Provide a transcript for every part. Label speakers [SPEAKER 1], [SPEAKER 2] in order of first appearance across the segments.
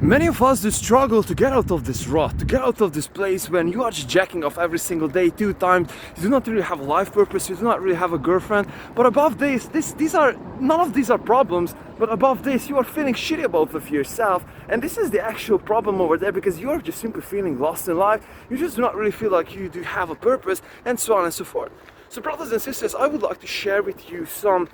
[SPEAKER 1] Many of us do struggle to get out of this rut, to get out of this place when you are just jacking off every single day, 2 times. You do not really have a life purpose, you do not really have a girlfriend. But above this, none of these are problems. But above this, you are feeling shitty about of yourself, and this is the actual problem over there, because you are just simply feeling lost in life. You just do not really feel like you do have a purpose, and so on and so forth. So, brothers and sisters, I would like to share with you some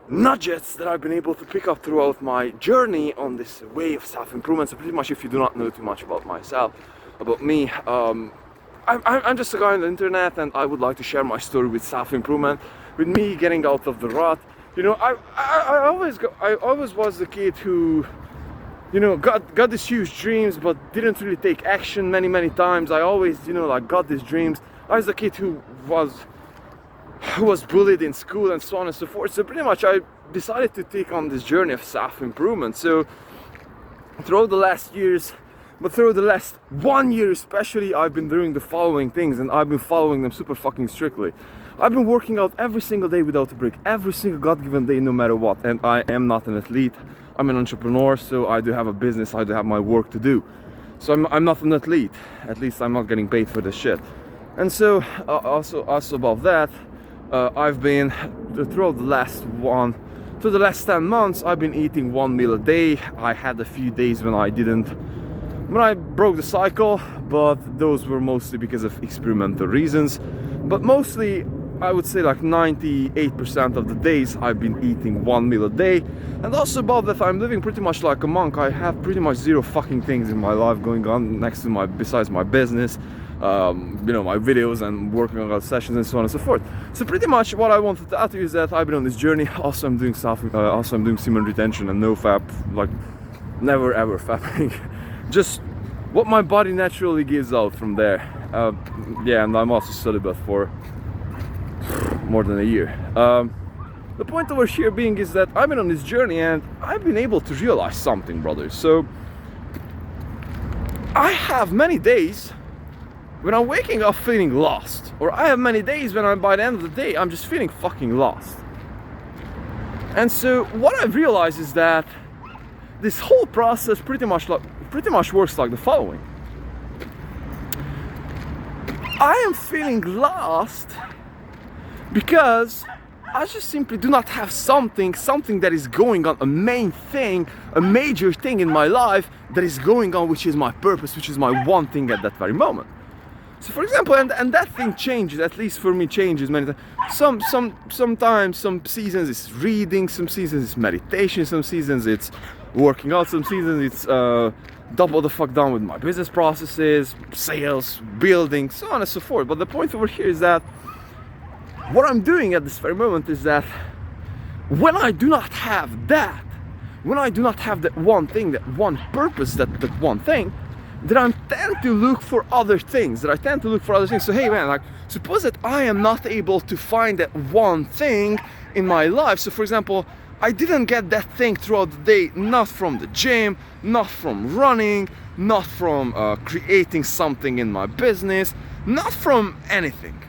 [SPEAKER 1] nuggets that I've been able to pick up throughout my journey on this way of self-improvement. So pretty much, if you do not know too much about myself, about me, I'm just a guy on the internet, and I would like to share my story with self-improvement, with me getting out of the rut. You know, I always was the kid who, you know, got these huge dreams but didn't really take action many times. I always, you know, like, got these dreams. I was the kid who was bullied in school and so on and so forth. So pretty much I decided to take on this journey of self-improvement. So throughout the last years, but through the last 1 year especially, I've been doing the following things, and I've been following them super fucking strictly. I've been working out every single day without a break, every single god-given day, no matter what. And I am not an athlete, I'm an entrepreneur, so I do have a business, I do have my work to do. So I'm not an athlete, at least I'm not getting paid for this shit. And so also above that, I've been throughout the last 10 months, I've been eating 1 meal a day. I had a few days when I broke the cycle, but those were mostly because of experimental reasons. But mostly, I would say like 98% of the days I've been eating 1 meal a day. And also above that, I'm living pretty much like a monk. I have pretty much zero fucking things in my life going on besides my business. You know, my videos and working on sessions and so on and so forth. So pretty much what I wanted to add to you is that I've been on this journey. Also, I'm doing semen retention and no fap, like never ever fapping. Just what my body naturally gives out from there. Yeah, and I'm also celibate for more than a year. The point over here being is that I've been on this journey and I've been able to realize something, brothers. So I have many days when I'm waking up feeling lost, or I have many days when by the end of the day I'm just feeling fucking lost. And so what I've realized is that this whole process pretty much works like the following. I am feeling lost because I just simply do not have something that is going on, a major thing in my life that is going on, which is my purpose, which is my one thing at that very moment. So for example, and that thing changes, at least for me changes many times. Sometimes, some seasons it's reading, some seasons it's meditation, some seasons it's working out, some seasons it's double the fuck down with my business processes, sales, building, so on and so forth. But the point over here is that what I'm doing at this very moment is that when I do not have that, when I do not have that one thing, that one purpose, that one thing, that I tend to look for other things, So hey man, like, suppose that I am not able to find that one thing in my life. So for example, I didn't get that thing throughout the day, not from the gym, not from running, not from creating something in my business, not from anything.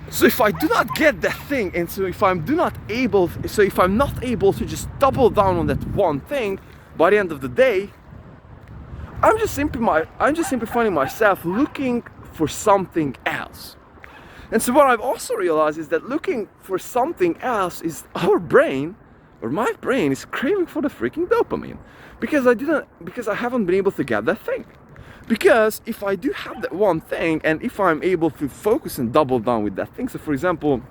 [SPEAKER 1] So if I do not get that thing, and so if I'm not able to just double down on that one thing by the end of the day, I'm just simply finding myself looking for something else. And so what I've also realized is that looking for something else is our brain, or my brain, is craving for the freaking dopamine. Because I haven't been able to get that thing. Because if I do have that one thing, and if I'm able to focus and double down with that thing, so for example,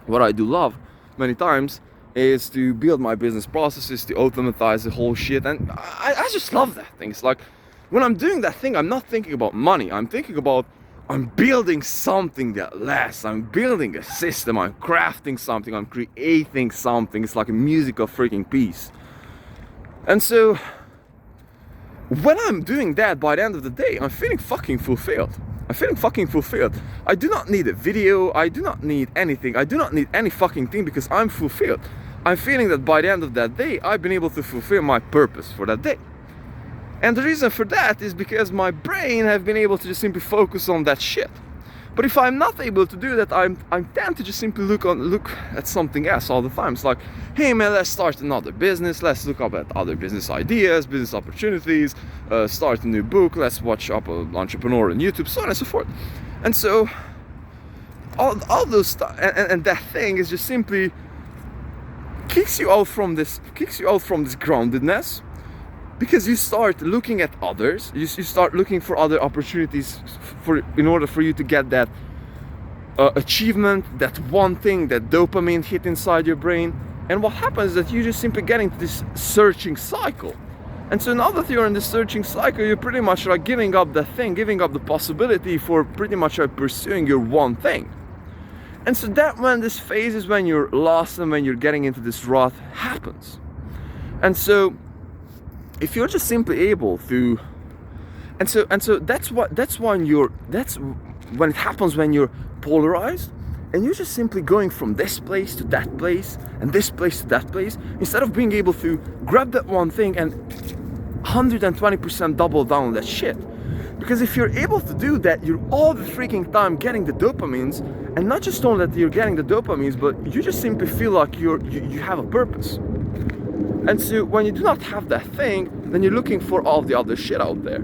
[SPEAKER 1] what I do love many times is to build my business processes, to automatize the whole shit, and I just love that thing. It's like, when I'm doing that thing, I'm not thinking about money, I'm thinking about, I'm building something that lasts, I'm building a system, I'm crafting something, I'm creating something. It's like a musical freaking piece. And so, when I'm doing that, by the end of the day, I'm feeling fucking fulfilled. I do not need a video, I do not need anything, I do not need any fucking thing, because I'm fulfilled. I'm feeling that by the end of that day, I've been able to fulfill my purpose for that day. And the reason for that is because my brain has been able to just simply focus on that shit. But if I'm not able to do that, I tend to just simply look at something else all the time. It's like, hey man, let's start another business. Let's look up at other business ideas, business opportunities. Start a new book. Let's watch up an entrepreneur on YouTube, so on and so forth. And so all those stuff, and that thing is just simply kicks you out from this groundedness. Because you start looking at others, you start looking for other opportunities in order for you to get that achievement, that one thing, that dopamine hit inside your brain. And what happens is that you just simply get into this searching cycle. And so now that you're in this searching cycle, you're pretty much like giving up the thing, giving up the possibility for pretty much like pursuing your one thing. And so that when this phase is when you're lost and when you're getting into this rut happens. And so if you're just simply able to, and so that's when it happens when you're polarized and you're just simply going from this place to that place and this place to that place, instead of being able to grab that one thing and 120% double down on that shit. Because if you're able to do that, you're all the freaking time getting the dopamines, and not just only that you're getting the dopamines, but you just simply feel like you have a purpose. And so when you do not have that thing, then you're looking for all the other shit out there.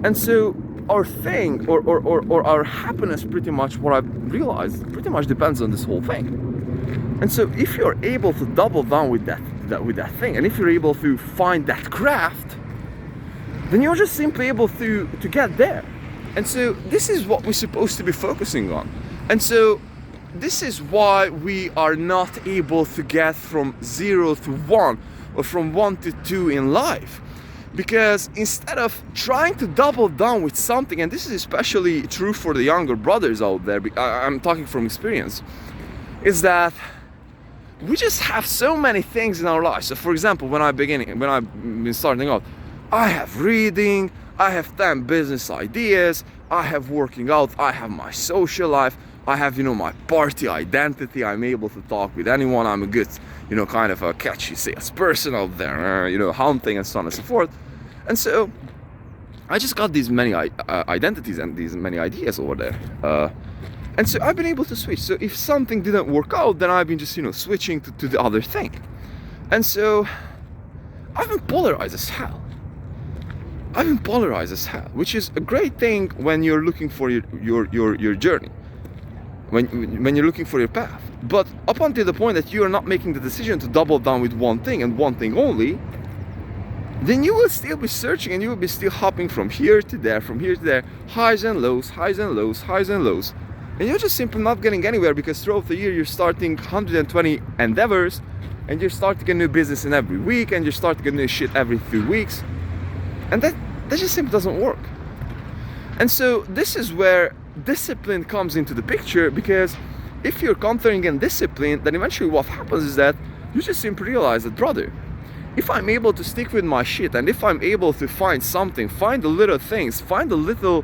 [SPEAKER 1] And so our thing or our happiness, pretty much what I've realized, pretty much depends on this whole thing. And so if you're able to double down with that thing, and if you're able to find that craft, then you're just simply able to get there. And so this is what we're supposed to be focusing on. And so this is why we are not able to get from 0 to 1 or from 1 to 2 in life. Because instead of trying to double down with something, and this is especially true for the younger brothers out there, I'm talking from experience, is that we just have so many things in our lives. So for example, when I've been starting out, I have reading, I have 10 business ideas, I have working out, I have my social life, I have, my party identity. I'm able to talk with anyone. I'm a good, kind of a catchy salesperson out there, hunting and so on and so forth. And so I just got these many identities and these many ideas over there. And so I've been able to switch. So if something didn't work out, then I've been just, switching to the other thing. And so I've been polarized as hell. Which is a great thing when you're looking for your journey. When you're looking for your path. But up until the point that you are not making the decision to double down with one thing and one thing only, then you will still be searching and you will be still hopping from here to there, highs and lows, highs and lows, highs and lows. And you're just simply not getting anywhere, because throughout the year you're starting 120 endeavors, and you're starting a new business in every week, and you're starting a new shit every 2 weeks. And that just simply doesn't work. And so this is where discipline comes into the picture, because if you're countering in discipline, then eventually what happens is that you just simply realize that, brother, if I'm able to stick with my shit, and if I'm able to find something, find the little things, find the little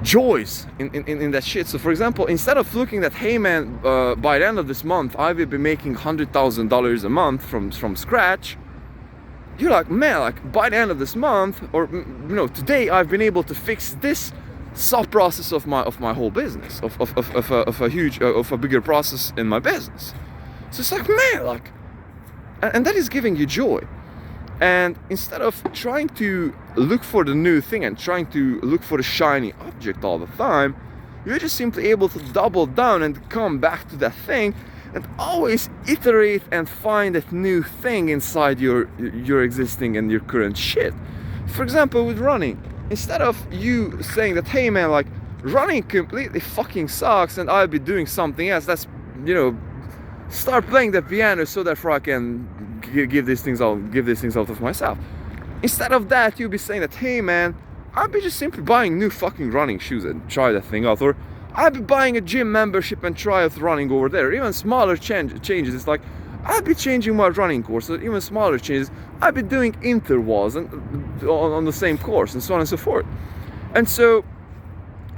[SPEAKER 1] joys in that shit. So for example, instead of looking at, hey man, by the end of this month I will be making $100,000 a month from scratch, you're like, man, like by the end of this month, or today I've been able to fix this sub process of my whole business, of a bigger process in my business. So it's like, man, like, and that is giving you joy. And instead of trying to look for the new thing and trying to look for the shiny object all the time, you're just simply able to double down and come back to that thing and always iterate and find that new thing inside your existing and your current shit. For example, with running, instead of you saying that, hey man, like, running completely fucking sucks and I'll be doing something else, that's, start playing the piano so that I can give these things out of myself. Instead of that, you'll be saying that, hey man, I'll be just simply buying new fucking running shoes and try that thing out, or I'll be buying a gym membership and try out running over there. Even smaller changes. It's like, I'll be changing my running course, or even smaller changes. I'll be doing intervals and on the same course, and so on and so forth. And so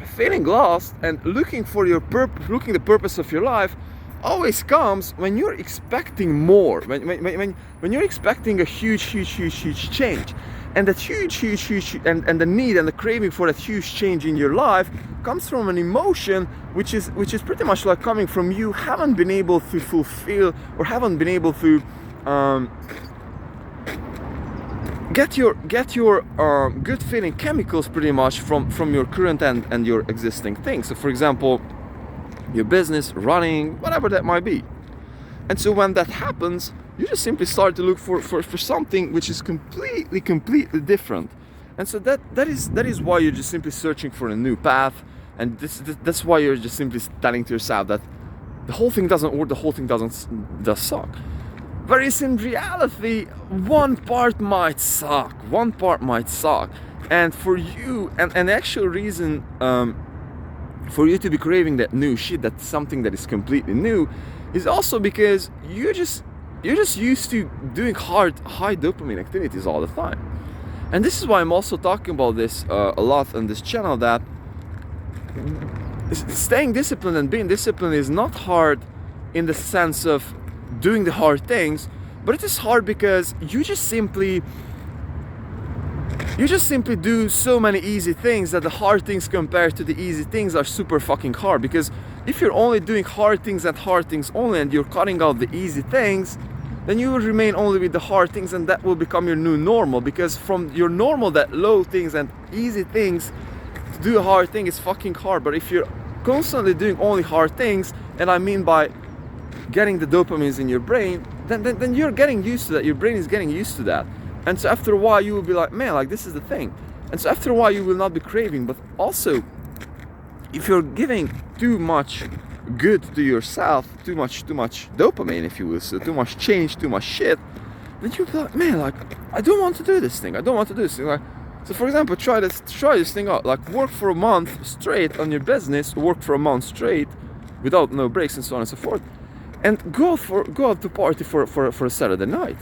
[SPEAKER 1] feeling lost and looking for your purpose, looking the purpose of your life, always comes when you're expecting more, when you're expecting a huge change. And that huge, and the need and the craving for that huge change in your life comes from an emotion which is pretty much like coming from you haven't been able to fulfill, or haven't been able to get your good feeling chemicals pretty much from your current and your existing things. So for example, your business, running, whatever that might be. And so when that happens, you just simply start to look for something which is completely different. And so that is why you're just simply searching for a new path. And that's why you're just simply telling to yourself that the whole thing doesn't work, the whole thing does suck. Whereas in reality, one part might suck, and for you, and the actual reason for you to be craving that new shit, that's something that is completely new, is also because you're just used to doing high dopamine activities all the time. And this is why I'm also talking about this a lot on this channel, that staying disciplined and being disciplined is not hard in the sense of doing the hard things, but it is hard because you just simply do so many easy things that the hard things compared to the easy things are super fucking hard. Because if you're only doing hard things only, and you're cutting out the easy things, then you will remain only with the hard things, and that will become your new normal. Because from your normal, that low things and easy things, to do a hard thing is fucking hard. But if you're constantly doing only hard things, and I mean by getting the dopamines in your brain, then you're getting used to that. Your brain is getting used to that. And so after a while you will be like, man, like this is the thing. And so after a while you will not be craving. But also, if you're giving too much good to yourself, too much dopamine, if you will, so too much change, too much shit, then you'll be like, man, like I don't want to do this thing. Like, so for example, try this thing out. Like work for a month straight on your business, work for a month straight without no breaks and so on and so forth, and go out to party for a Saturday night.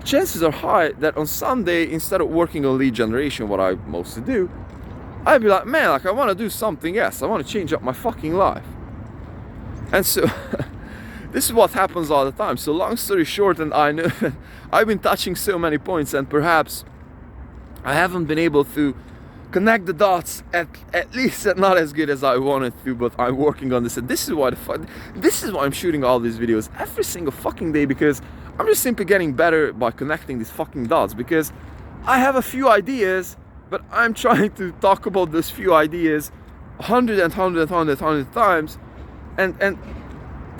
[SPEAKER 1] Chances are high that on Sunday, instead of working on lead generation, what I mostly do, I'd be like, man, like I want to do something else. I want to change up my fucking life. And so this is what happens all the time. So long story short, and I know I've been touching so many points, and perhaps I haven't been able to connect the dots at least not as good as I wanted to, but I'm working on this. And this is why I'm shooting all these videos every single fucking day, because I'm just simply getting better by connecting these fucking dots. Because I have a few ideas, but I'm trying to talk about those few ideas 100 times, and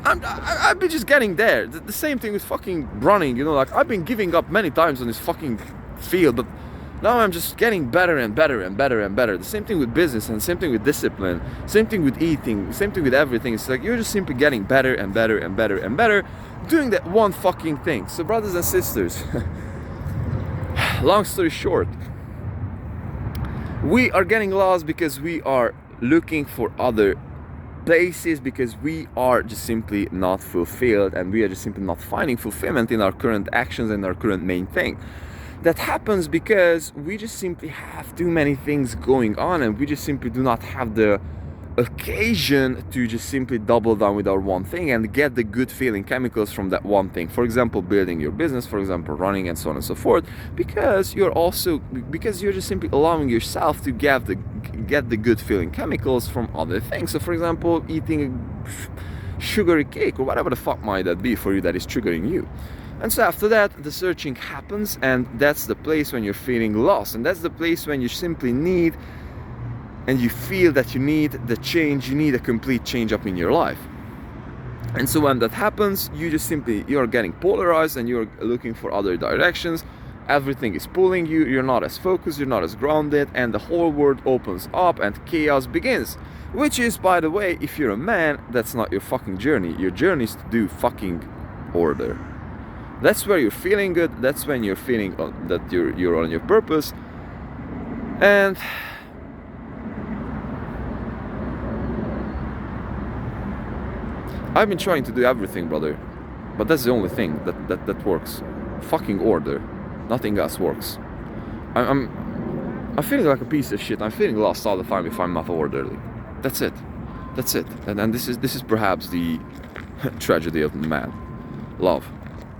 [SPEAKER 1] I've been just getting there. The same thing with fucking running, you know, like I've been giving up many times on this fucking field, but now I'm just getting better and better. The same thing with business, and same thing with discipline, same thing with eating, same thing with everything. It's like you're just simply getting better and better doing that one fucking thing. So brothers and sisters, long story short, we are getting lost because we are looking for other places, because we are just simply not fulfilled, and we are just simply not finding fulfillment in our current actions and our current main thing. That happens because we just simply have too many things going on, and we just simply do not have the occasion to just simply double down with our one thing and get the good feeling chemicals from that one thing. For example, building your business, for example, running, and so on and so forth, because you're just simply allowing yourself to get the good feeling chemicals from other things. So for example, eating a sugary cake or whatever the fuck might that be for you that is triggering you. And so after that, the searching happens, and that's the place when you're feeling lost, and that's the place when you simply need, and you feel that you need the change, you need a complete change up in your life. And so when that happens, you're getting polarized, and you're looking for other directions. Everything is pulling you, you're not as focused, you're not as grounded, and the whole world opens up and chaos begins. Which is, by the way, if you're a man, that's not your fucking journey. Your journey is to do fucking order. That's where you're feeling good. That's when you're feeling that you're on your purpose. And I've been trying to do everything, brother, but that's the only thing that works. Fucking order. Nothing else works. I'm feeling like a piece of shit. I'm feeling lost all the time if I'm not orderly. That's it. And this is perhaps the tragedy of man. Love.